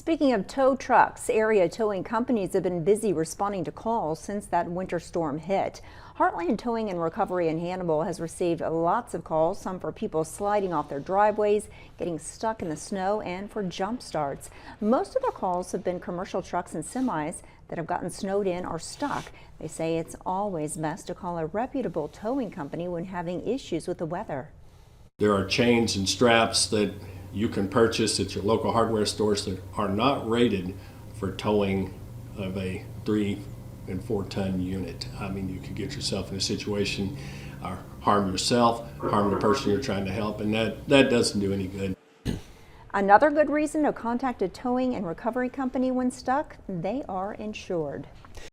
Speaking of tow trucks, area towing companies have been busy responding to calls since that winter storm hit. Heartland Towing and Recovery in Hannibal has received lots of calls, some for people sliding off their driveways, getting stuck in the snow, and for jump starts. Most of the calls have been commercial trucks and semis that have gotten snowed in or stuck. They say it's always best to call a reputable towing company when having issues with the weather. There are chains and straps that you can purchase at your local hardware stores that are not rated for towing of a 3 and 4 ton unit. I mean, you could get yourself in a situation or harm yourself, harm the person you're trying to help, and that doesn't do any good. Another good reason to contact a towing and recovery company when stuck, they are insured.